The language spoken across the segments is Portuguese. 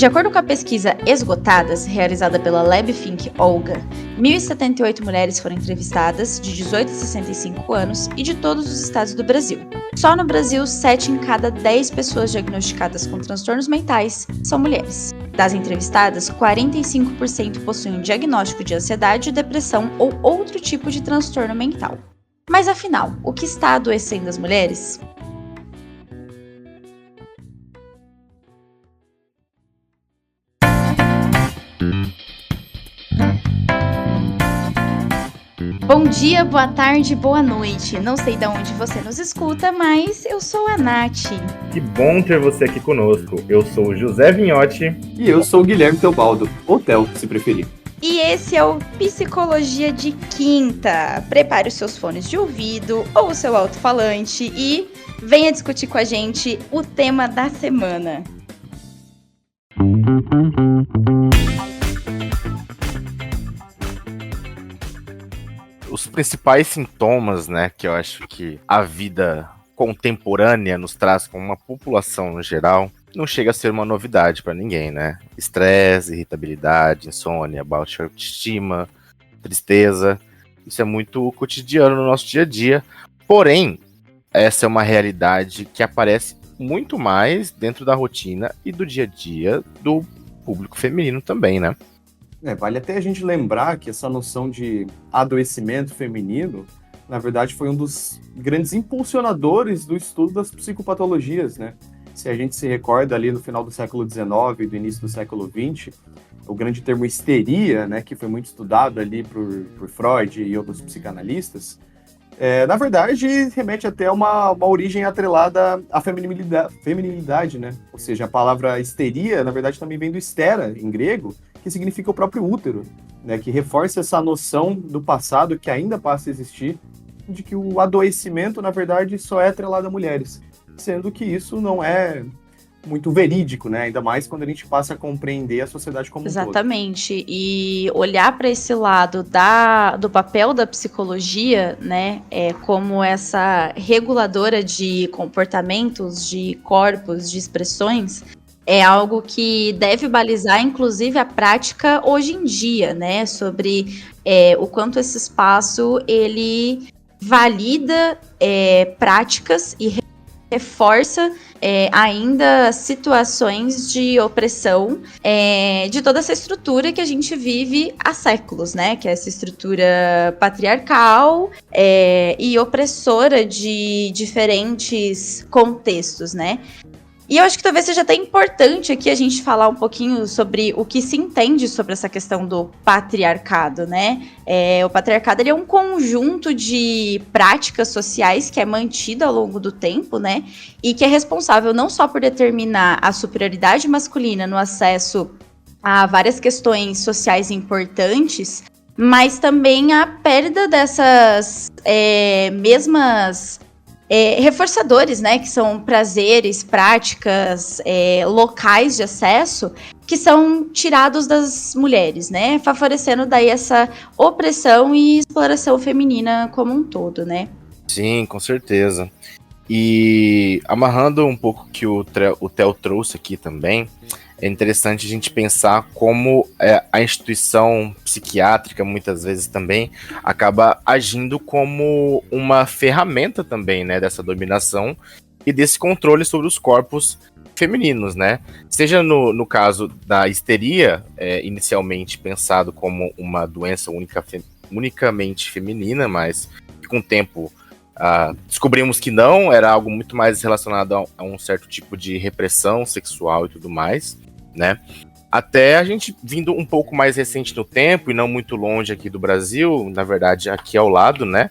De acordo com a pesquisa Esgotadas, realizada pela LabThink Olga, 1.078 mulheres foram entrevistadas, de 18 a 65 anos e de todos os estados do Brasil. Só no Brasil, 7 em cada 10 pessoas diagnosticadas com transtornos mentais são mulheres. Das entrevistadas, 45% possuem um diagnóstico de ansiedade, depressão ou outro tipo de transtorno mental. Mas afinal, o que está adoecendo as mulheres? Bom dia, boa tarde, boa noite. Não sei de onde você nos escuta, mas eu sou a Nath. Que bom ter você aqui conosco. Eu sou o José Vinhotti. E eu sou o Guilherme Teobaldo, ou Theo, se preferir. E esse é o Psicologia de Quinta. Prepare os seus fones de ouvido ou o seu alto-falante e venha discutir com a gente o tema da semana. Os principais sintomas, né, que eu acho que a vida contemporânea nos traz como uma população no geral, não chega a ser uma novidade para ninguém, né? Estresse, irritabilidade, insônia, baixa autoestima, tristeza. Isso é muito cotidiano no nosso dia a dia. Porém, essa é uma realidade que aparece muito mais dentro da rotina e do dia a dia do público feminino também, né? Vale até a gente lembrar que essa noção de adoecimento feminino, na verdade, foi um dos grandes impulsionadores do estudo das psicopatologias, né? Se a gente se recorda ali no final do século XIX e do início do século XX, o grande termo histeria, né, que foi muito estudado ali por Freud e outros psicanalistas, na verdade, remete até a uma origem atrelada à feminilidade, né? Ou seja, a palavra histeria, na verdade, também vem do histera, em grego, que significa o próprio útero, né? Que reforça essa noção do passado que ainda passa a existir, de que o adoecimento, na verdade, só é atrelado a mulheres, sendo que isso não é muito verídico, né? Ainda mais quando a gente passa a compreender a sociedade como um todo. Exatamente. E olhar para esse lado do papel da psicologia, né, como essa reguladora de comportamentos, de corpos, de expressões, é algo que deve balizar, inclusive, a prática hoje em dia, né? Sobre o quanto esse espaço ele valida práticas e reforça ainda situações de opressão de toda essa estrutura que a gente vive há séculos, né? Que é essa estrutura patriarcal e opressora de diferentes contextos, né? E eu acho que talvez seja até importante aqui a gente falar um pouquinho sobre o que se entende sobre essa questão do patriarcado, né? O patriarcado ele é um conjunto de práticas sociais que é mantido ao longo do tempo, né? E que é responsável não só por determinar a superioridade masculina no acesso a várias questões sociais importantes, mas também a perda dessas mesmas reforçadores, né, que são prazeres, práticas, locais de acesso, que são tirados das mulheres, né, favorecendo daí essa opressão e exploração feminina como um todo, né. Sim, com certeza. E amarrando um pouco que o Theo trouxe aqui também, é interessante a gente pensar como a instituição psiquiátrica, muitas vezes também, acaba agindo como uma ferramenta também, né, dessa dominação e desse controle sobre os corpos femininos, né? Seja no caso da histeria, inicialmente pensado como uma doença unicamente feminina, mas com o tempo descobrimos que não, era algo muito mais relacionado a um certo tipo de repressão sexual e tudo mais, né? Até a gente vindo um pouco mais recente no tempo e não muito longe aqui do Brasil, na verdade aqui ao lado, né?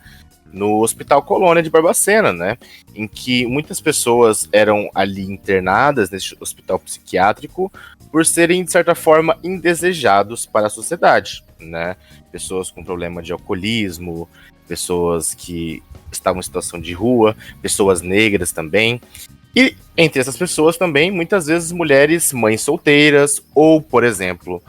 No Hospital Colônia de Barbacena, né? Em que muitas pessoas eram ali internadas nesse hospital psiquiátrico por serem, de certa forma, indesejados para a sociedade, né? Pessoas com problema de alcoolismo, pessoas que estavam em situação de rua, pessoas negras também. E entre essas pessoas também, muitas vezes, mulheres mães solteiras, ou, por exemplo,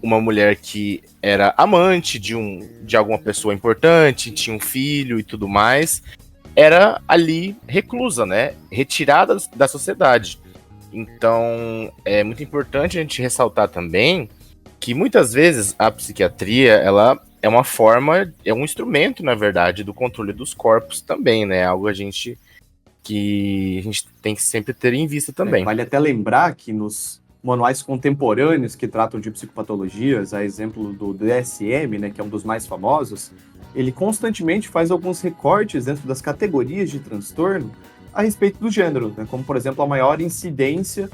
uma mulher que era amante de alguma pessoa importante, tinha um filho e tudo mais, era ali reclusa, né? Retirada da sociedade. Então, é muito importante a gente ressaltar também que muitas vezes a psiquiatria, ela é uma forma, é um instrumento, na verdade, do controle dos corpos também, né? Algo que a gente tem que sempre ter em vista também. Vale até lembrar que nos manuais contemporâneos que tratam de psicopatologias, a exemplo do DSM, né, que é um dos mais famosos, ele constantemente faz alguns recortes dentro das categorias de transtorno a respeito do gênero, né, como, por exemplo, a maior incidência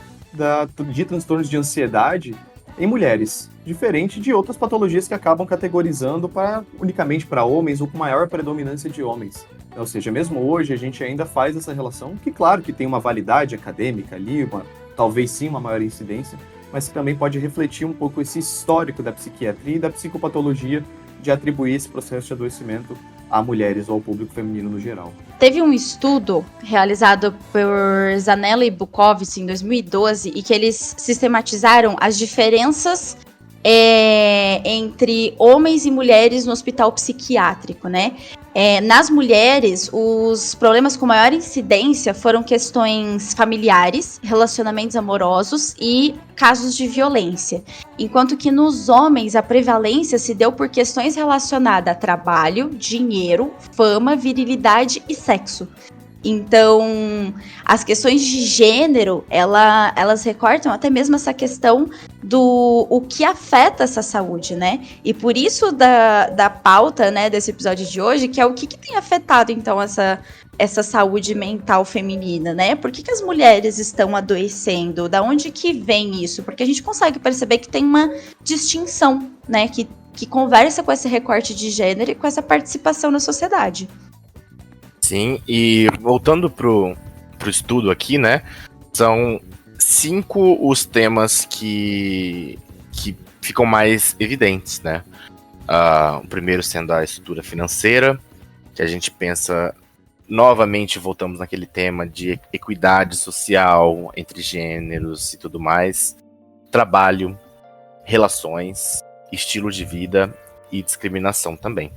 de transtornos de ansiedade em mulheres, diferente de outras patologias que acabam categorizando unicamente para homens ou com maior predominância de homens. Ou seja, mesmo hoje a gente ainda faz essa relação, que claro que tem uma validade acadêmica ali, talvez sim uma maior incidência, mas que também pode refletir um pouco esse histórico da psiquiatria e da psicopatologia de atribuir esse processo de adoecimento a mulheres ou ao público feminino no geral. Teve um estudo realizado por Zanella e Bukovic em 2012 e que eles sistematizaram as diferenças entre homens e mulheres no hospital psiquiátrico, né? Nas mulheres, os problemas com maior incidência foram questões familiares, relacionamentos amorosos e casos de violência. Enquanto que nos homens, a prevalência se deu por questões relacionadas a trabalho, dinheiro, fama, virilidade e sexo. Então, as questões de gênero, elas recortam até mesmo essa questão do o que afeta essa saúde, né? E por isso da pauta, né, desse episódio de hoje, que é o que tem afetado, então, essa saúde mental feminina, né? Por que as mulheres estão adoecendo? Da onde que vem isso? Porque a gente consegue perceber que tem uma distinção, né? Que conversa com esse recorte de gênero e com essa participação na sociedade. Sim, e voltando pro estudo aqui, né? São 5 os temas que ficam mais evidentes, né? O primeiro sendo a estrutura financeira, que a gente pensa, novamente voltamos naquele tema de equidade social entre gêneros e tudo mais. Trabalho, relações, estilo de vida e discriminação também.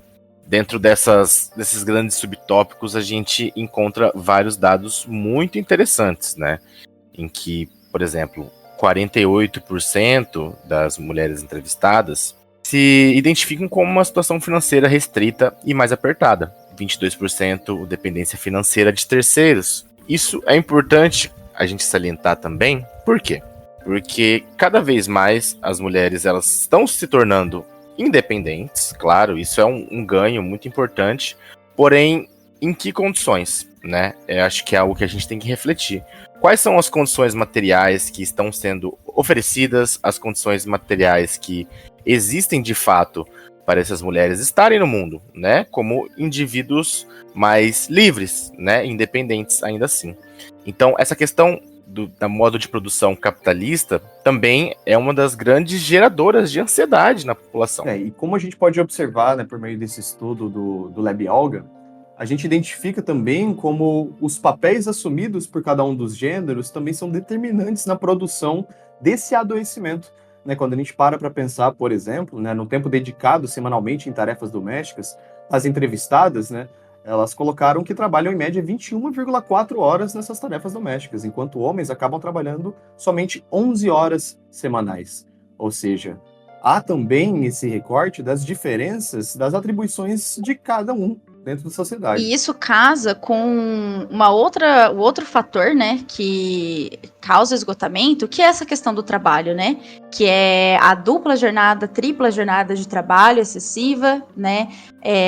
Dentro desses grandes subtópicos, a gente encontra vários dados muito interessantes, né? Em que, por exemplo, 48% das mulheres entrevistadas se identificam com uma situação financeira restrita e mais apertada. 22% dependência financeira de terceiros. Isso é importante a gente salientar também. Por quê? Porque cada vez mais as mulheres elas estão se tornando independentes, claro, isso é um ganho muito importante, porém, em que condições, né? Eu acho que é algo que a gente tem que refletir. Quais são as condições materiais que estão sendo oferecidas, as condições materiais que existem de fato para essas mulheres estarem no mundo, né? Como indivíduos mais livres, né? Independentes ainda assim. Então, essa questão da modo de produção capitalista também é uma das grandes geradoras de ansiedade na população. E como a gente pode observar, né, por meio desse estudo do Lab Olga, a gente identifica também como os papéis assumidos por cada um dos gêneros também são determinantes na produção desse adoecimento. Né, quando a gente para pensar, por exemplo, né, no tempo dedicado semanalmente em tarefas domésticas, as entrevistadas, né, elas colocaram que trabalham em média 21,4 horas nessas tarefas domésticas, enquanto homens acabam trabalhando somente 11 horas semanais. Ou seja, há também esse recorte das diferenças das atribuições de cada um dentro da sociedade. E isso casa com o outro fator, né, que causa esgotamento, que é essa questão do trabalho, né, que é a dupla jornada, tripla jornada de trabalho excessiva, né,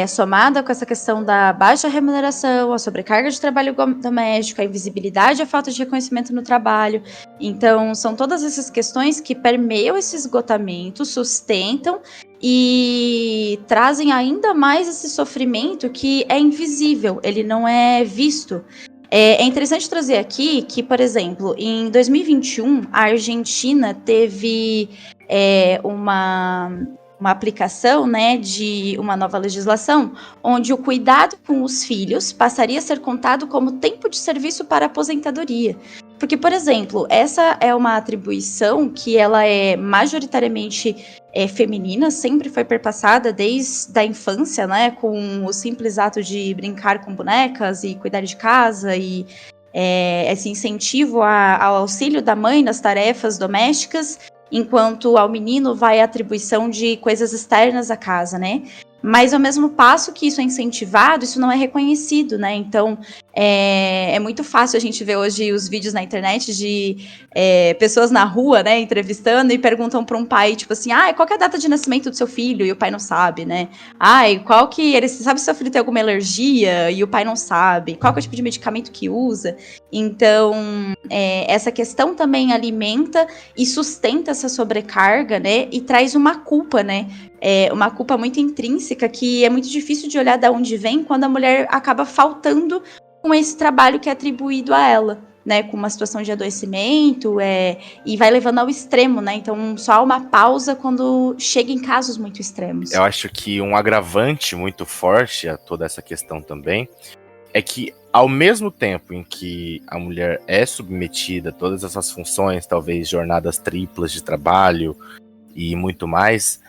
somada com essa questão da baixa remuneração, a sobrecarga de trabalho doméstico, a invisibilidade e a falta de reconhecimento no trabalho. Então, são todas essas questões que permeiam esse esgotamento, sustentam e trazem ainda mais esse sofrimento que é invisível, ele não é visto. É interessante trazer aqui que, por exemplo, em 2021, a Argentina teve uma aplicação, né, de uma nova legislação, onde o cuidado com os filhos passaria a ser contado como tempo de serviço para aposentadoria. Porque, por exemplo, essa é uma atribuição que ela é majoritariamente feminina, sempre foi perpassada desde a infância, né, com o simples ato de brincar com bonecas e cuidar de casa e esse incentivo ao auxílio da mãe nas tarefas domésticas, enquanto ao menino vai a atribuição de coisas externas à casa, né? Mas ao mesmo passo que isso é incentivado, isso não é reconhecido, né? Então, é muito fácil a gente ver hoje os vídeos na internet de pessoas na rua, né, entrevistando e perguntam para um pai, tipo assim, qual que é a data de nascimento do seu filho? E o pai não sabe, né? Ele sabe se seu filho tem alguma alergia? E o pai não sabe. Qual que é o tipo de medicamento que usa? Então, essa questão também alimenta e sustenta essa sobrecarga, né? E traz uma culpa, né? Uma culpa muito intrínseca que é muito difícil de olhar de onde vem quando a mulher acaba faltando com esse trabalho que é atribuído a ela, né? Com uma situação de adoecimento e vai levando ao extremo, né? Então só há uma pausa quando chega em casos muito extremos. Eu acho que um agravante muito forte a toda essa questão também é que ao mesmo tempo em que a mulher é submetida a todas essas funções, talvez jornadas triplas de trabalho e muito mais,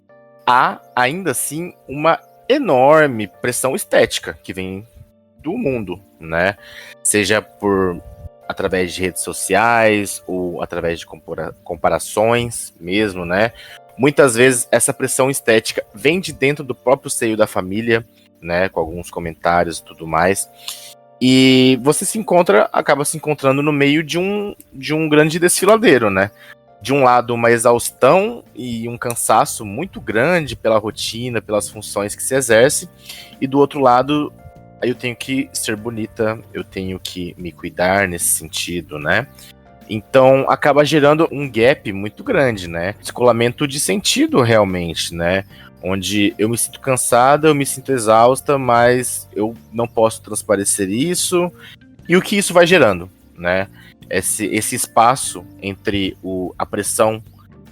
há ainda assim uma enorme pressão estética que vem do mundo, né? Seja através de redes sociais ou através de comparações mesmo, né? Muitas vezes essa pressão estética vem de dentro do próprio seio da família, né? Com alguns comentários e tudo mais. E você acaba se encontrando no meio de um grande desfiladeiro, né? De um lado, uma exaustão e um cansaço muito grande pela rotina, pelas funções que se exerce, e do outro lado, eu tenho que ser bonita, eu tenho que me cuidar nesse sentido, né? Então, acaba gerando um gap muito grande, né? Descolamento de sentido, realmente, né? Onde eu me sinto cansada, eu me sinto exausta, mas eu não posso transparecer isso, e o que isso vai gerando, né? Esse espaço entre a pressão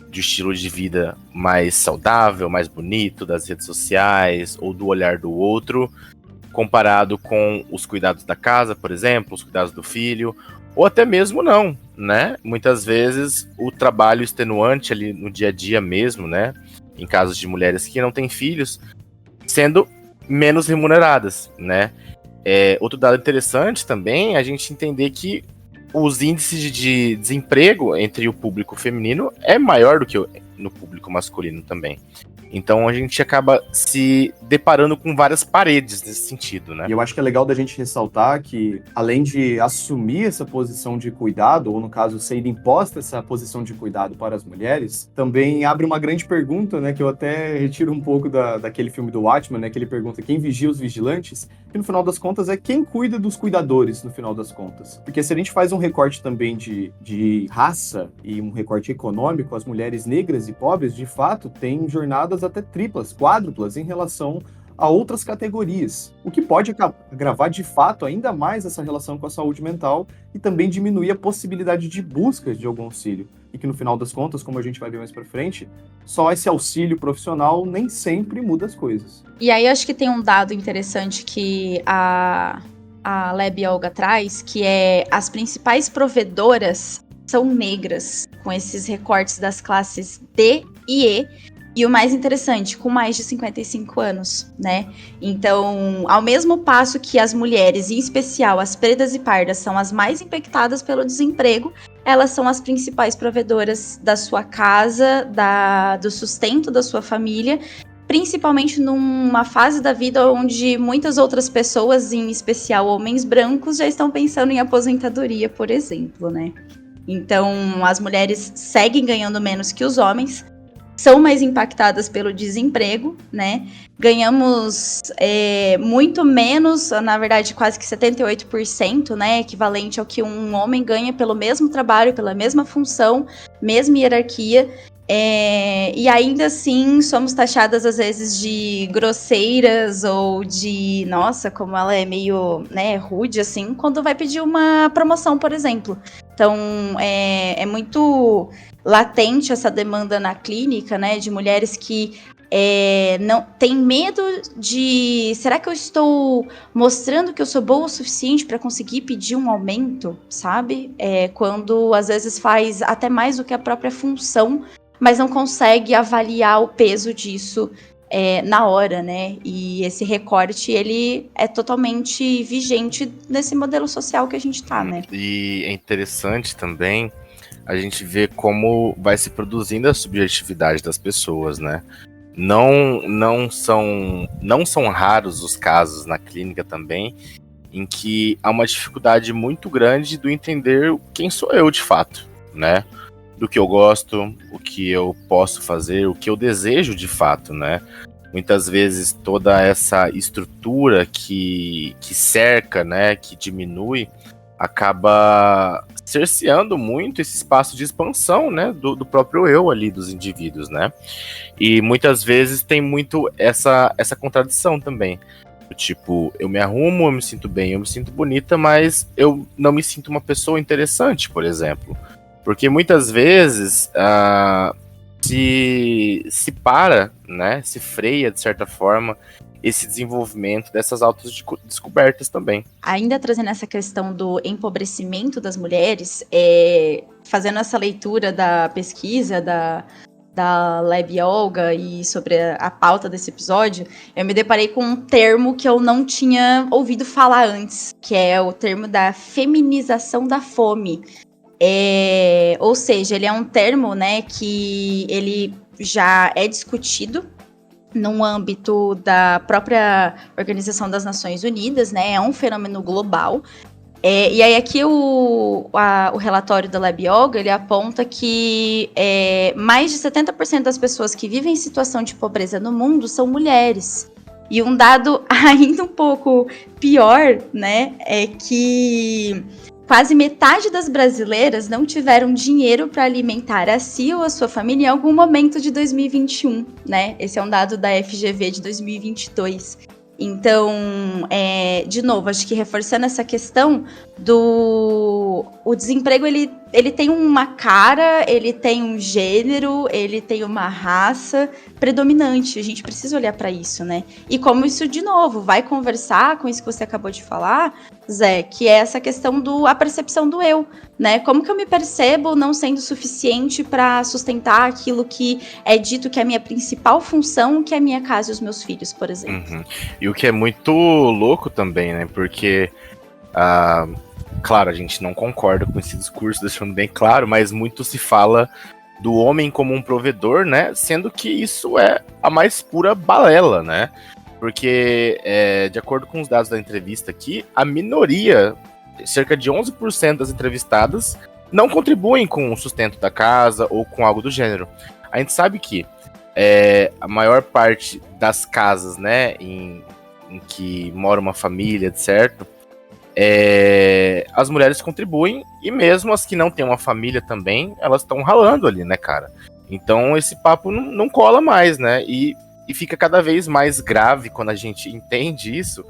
de estilo de vida mais saudável, mais bonito das redes sociais ou do olhar do outro, comparado com os cuidados da casa, por exemplo, os cuidados do filho, ou até mesmo não, né? Muitas vezes o trabalho extenuante ali no dia a dia mesmo, né? Em casos de mulheres que não têm filhos, sendo menos remuneradas, né? Outro dado interessante também é a gente entender que os índices de desemprego entre o público feminino é maior do que no público masculino também. Então a gente acaba se deparando com várias paredes nesse sentido, né? E eu acho que é legal da gente ressaltar que, além de assumir essa posição de cuidado, ou no caso, ser imposta essa posição de cuidado para as mulheres, também abre uma grande pergunta, né? Que eu até retiro um pouco daquele filme do Watchmen, né? Que ele pergunta quem vigia os vigilantes, que no final das contas é quem cuida dos cuidadores, no final das contas. Porque se a gente faz um recorte também de raça e um recorte econômico, as mulheres negras e pobres, de fato, têm jornadas até triplas, quádruplas em relação a outras categorias, o que pode agravar de fato ainda mais essa relação com a saúde mental e também diminuir a possibilidade de busca de algum auxílio. E que no final das contas, como a gente vai ver mais pra frente, só esse auxílio profissional nem sempre muda as coisas. E aí acho que tem um dado interessante que a Leb Olga traz, que é as principais provedoras são negras, com esses recortes das classes D e E, e o mais interessante, com mais de 55 anos, né? Então, ao mesmo passo que as mulheres, em especial as pretas e pardas, são as mais impactadas pelo desemprego, elas são as principais provedoras da sua casa, do sustento da sua família, principalmente numa fase da vida onde muitas outras pessoas, em especial homens brancos, já estão pensando em aposentadoria, por exemplo, né? Então, as mulheres seguem ganhando menos que os homens, são mais impactadas pelo desemprego, né? Ganhamos muito menos, na verdade quase que 78%, né? Equivalente ao que um homem ganha pelo mesmo trabalho, pela mesma função, mesma hierarquia. E ainda assim somos taxadas às vezes de grosseiras ou de, nossa, como ela é meio, né, rude assim, quando vai pedir uma promoção, por exemplo. Então é muito latente essa demanda na clínica, né, de mulheres que não tem medo de, será que eu estou mostrando que eu sou boa o suficiente para conseguir pedir um aumento, sabe? Quando às vezes faz até mais do que a própria função, mas não consegue avaliar o peso disso na hora, né? E esse recorte, ele é totalmente vigente nesse modelo social que a gente tá, né? E é interessante também a gente ver como vai se produzindo a subjetividade das pessoas, né? Não são raros os casos na clínica também em que há uma dificuldade muito grande do entender quem sou eu de fato, né? Do que eu gosto, o que eu posso fazer, o que eu desejo de fato, né? Muitas vezes toda essa estrutura que cerca, né, que diminui, acaba cerceando muito esse espaço de expansão, né, do próprio eu ali, dos indivíduos, né? E muitas vezes tem muito essa contradição também. Tipo, eu me arrumo, eu me sinto bem, eu me sinto bonita, mas eu não me sinto uma pessoa interessante, por exemplo. Porque muitas vezes se para, né, se freia de certa forma esse desenvolvimento dessas autodescobertas também. Ainda trazendo essa questão do empobrecimento das mulheres, fazendo essa leitura da pesquisa da Lab Olga e sobre a pauta desse episódio, eu me deparei com um termo que eu não tinha ouvido falar antes, que é o termo da feminização da fome. Ou seja, ele é um termo, né, que ele já é discutido no âmbito da própria Organização das Nações Unidas, né, é um fenômeno global. E aí aqui o relatório da Lab Yoga, ele aponta que mais de 70% das pessoas que vivem em situação de pobreza no mundo são mulheres. E um dado ainda um pouco pior, né, é que quase metade das brasileiras não tiveram dinheiro para alimentar a si ou a sua família em algum momento de 2021, né? Esse é um dado da FGV de 2022. Então, de novo, acho que reforçando essa questão o desemprego, ele tem uma cara, ele tem um gênero, ele tem uma raça predominante. A gente precisa olhar para isso, né? E como isso, de novo, vai conversar com isso que você acabou de falar, Zé, que é essa questão a percepção do eu, né? Como que eu me percebo não sendo suficiente para sustentar aquilo que é dito que é a minha principal função, que é a minha casa e os meus filhos, por exemplo. Uhum. E o que é muito louco também, né? Porque, claro, a gente não concorda com esse discurso, deixando bem claro, mas muito se fala do homem como um provedor, né? Sendo que isso é a mais pura balela, né? Porque, de acordo com os dados da entrevista aqui, a minoria, cerca de 11% das entrevistadas, não contribuem com o sustento da casa ou com algo do gênero. A gente sabe que a maior parte das casas, né, em que mora uma família, certo? As mulheres contribuem, e mesmo as que não têm uma família também, elas estão ralando ali, né, cara? Então esse papo não cola mais, né? E fica cada vez mais grave quando a gente entende isso,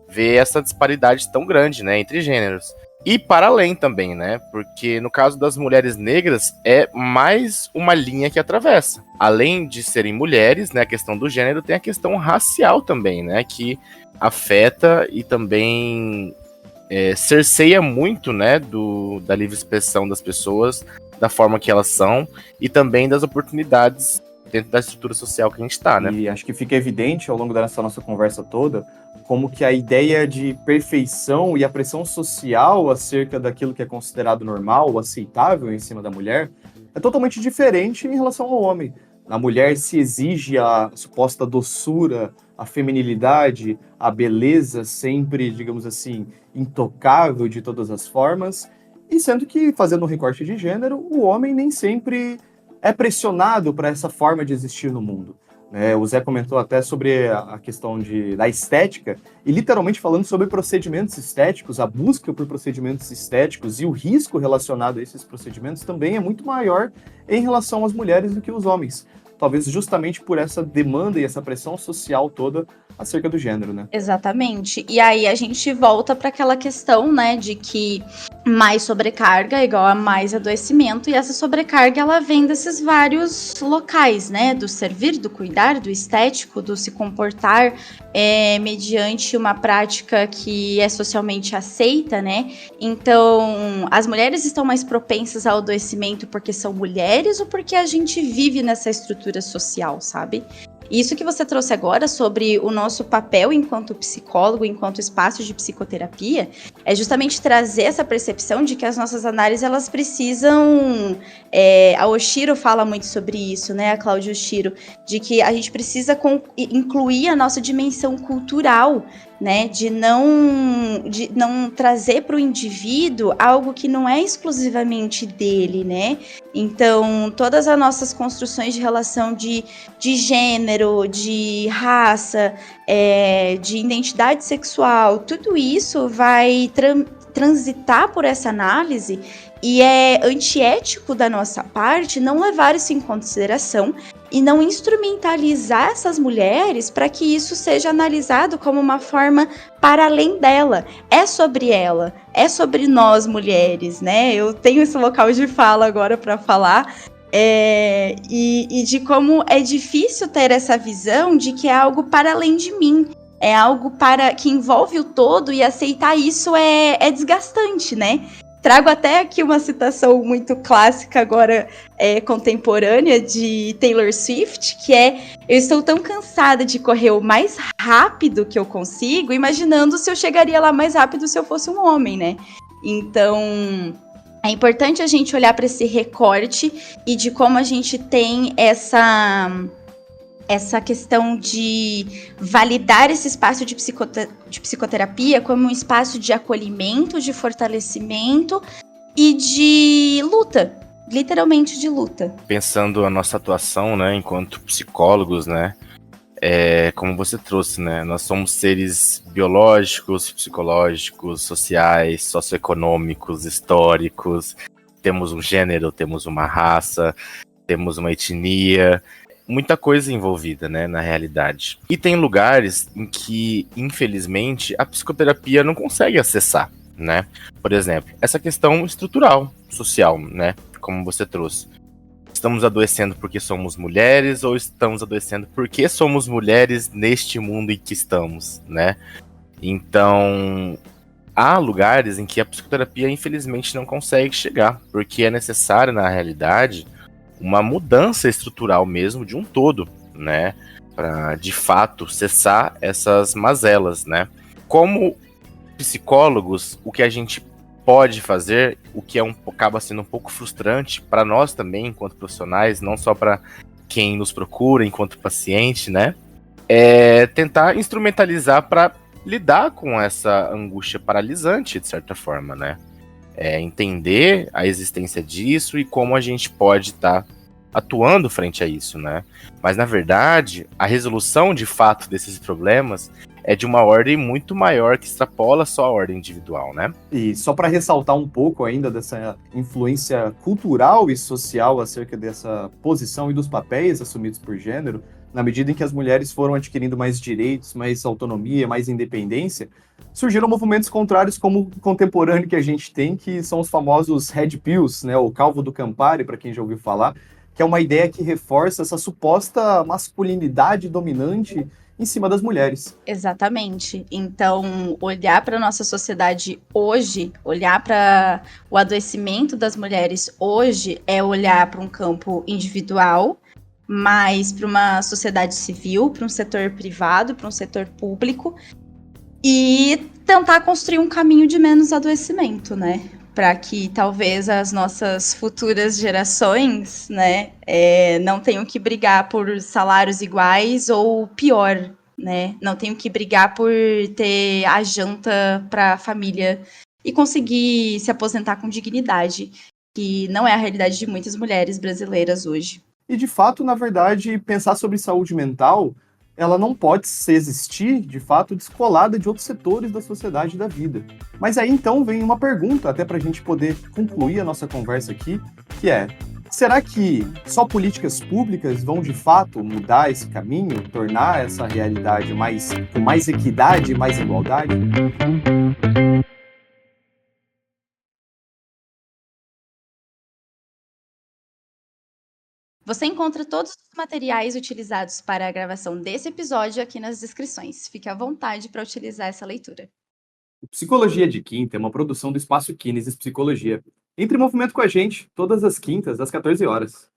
ver essa disparidade tão grande, né, entre gêneros. E para além também, né? Porque no caso das mulheres negras, é mais uma linha que atravessa. Além de serem mulheres, né, a questão do gênero, tem a questão racial também, né? Que afeta e também cerceia muito, né, da livre expressão das pessoas, da forma que elas são, e também das oportunidades dentro da estrutura social que a gente está, né? E acho que fica evidente ao longo dessa nossa conversa toda como que a ideia de perfeição e a pressão social acerca daquilo que é considerado normal ou aceitável em cima da mulher é totalmente diferente em relação ao homem. Na mulher se exige a suposta doçura, a feminilidade, a beleza sempre, digamos assim, intocável de todas as formas, e sendo que, fazendo um recorte de gênero, o homem nem sempre é pressionado para essa forma de existir no mundo. O Zé comentou até sobre a questão da estética, e literalmente falando sobre procedimentos estéticos, a busca por procedimentos estéticos e o risco relacionado a esses procedimentos também é muito maior em relação às mulheres do que os homens. Talvez justamente por essa demanda e essa pressão social toda acerca do gênero, né? Exatamente. E aí a gente volta para aquela questão, né, de que mais sobrecarga é igual a mais adoecimento, e essa sobrecarga ela vem desses vários locais, né, do servir, do cuidar, do estético, do se comportar mediante uma prática que é socialmente aceita, né? Então, as mulheres estão mais propensas ao adoecimento porque são mulheres ou porque a gente vive nessa estrutura social, sabe? Isso que você trouxe agora sobre o nosso papel enquanto psicólogo, enquanto espaço de psicoterapia, é justamente trazer essa percepção de que as nossas análises, elas precisam... a Oshiro fala muito sobre isso, né, a Cláudia Oshiro, de que a gente precisa incluir a nossa dimensão cultural, né, de não trazer para o indivíduo algo que não é exclusivamente dele, né? Então, todas as nossas construções de relação de gênero, de raça, de identidade sexual, tudo isso vai transitar por essa análise, e é antiético da nossa parte não levar isso em consideração e não instrumentalizar essas mulheres para que isso seja analisado como uma forma para além dela. É sobre ela, é sobre nós mulheres, né? Eu tenho esse local de fala agora para falar, e de como é difícil ter essa visão de que é algo para além de mim. É algo que envolve o todo, e aceitar isso é desgastante, né? Trago até aqui uma citação muito clássica agora, contemporânea, de Taylor Swift, que é: eu estou tão cansada de correr o mais rápido que eu consigo, imaginando se eu chegaria lá mais rápido se eu fosse um homem, né? Então, é importante a gente olhar para esse recorte e de como a gente tem essa questão de validar esse espaço de psicoterapia como um espaço de acolhimento, de fortalecimento e de luta, literalmente de luta. Pensando a nossa atuação, né, enquanto psicólogos, né, como você trouxe, né, nós somos seres biológicos, psicológicos, sociais, socioeconômicos, históricos, temos um gênero, temos uma raça, temos uma etnia, muita coisa envolvida, né, na realidade. E tem lugares em que, infelizmente, a psicoterapia não consegue acessar, né? Por exemplo, essa questão estrutural, social, né, como você trouxe. Estamos adoecendo porque somos mulheres ou estamos adoecendo porque somos mulheres neste mundo em que estamos, né? Então, há lugares em que a psicoterapia, infelizmente, não consegue chegar, porque é necessário, na realidade, uma mudança estrutural mesmo de um todo, né, para de fato cessar essas mazelas, né. Como psicólogos, o que a gente pode fazer, o que acaba sendo um pouco frustrante para nós também, enquanto profissionais, não só para quem nos procura enquanto paciente, né, é tentar instrumentalizar para lidar com essa angústia paralisante, de certa forma, né. Entender a existência disso e como a gente pode estar atuando frente a isso, né? Mas, na verdade, a resolução de fato desses problemas é de uma ordem muito maior que extrapola só a ordem individual, né? E só para ressaltar um pouco ainda dessa influência cultural e social acerca dessa posição e dos papéis assumidos por gênero, na medida em que as mulheres foram adquirindo mais direitos, mais autonomia, mais independência, surgiram movimentos contrários como o contemporâneo que a gente tem, que são os famosos Red Pills, né, o Calvo do Campari, para quem já ouviu falar, que é uma ideia que reforça essa suposta masculinidade dominante em cima das mulheres. Exatamente. Então, olhar para a nossa sociedade hoje, olhar para o adoecimento das mulheres hoje, é olhar para um campo individual, mas para uma sociedade civil, para um setor privado, para um setor público, e tentar construir um caminho de menos adoecimento, né? Para que talvez as nossas futuras gerações, né, não tenham que brigar por salários iguais ou pior, né? Não tenham que brigar por ter a janta para a família e conseguir se aposentar com dignidade, que não é a realidade de muitas mulheres brasileiras hoje. E, de fato, na verdade, pensar sobre saúde mental, ela não pode existir, de fato, descolada de outros setores da sociedade e da vida. Mas aí, então, vem uma pergunta, até para a gente poder concluir a nossa conversa aqui, que é: será que só políticas públicas vão, de fato, mudar esse caminho, tornar essa realidade com mais equidade e mais igualdade? Você encontra todos os materiais utilizados para a gravação desse episódio aqui nas descrições. Fique à vontade para utilizar essa leitura. O Psicologia de Quinta é uma produção do Espaço Kinesis Psicologia. Entre em movimento com a gente, todas as quintas, às 14 horas.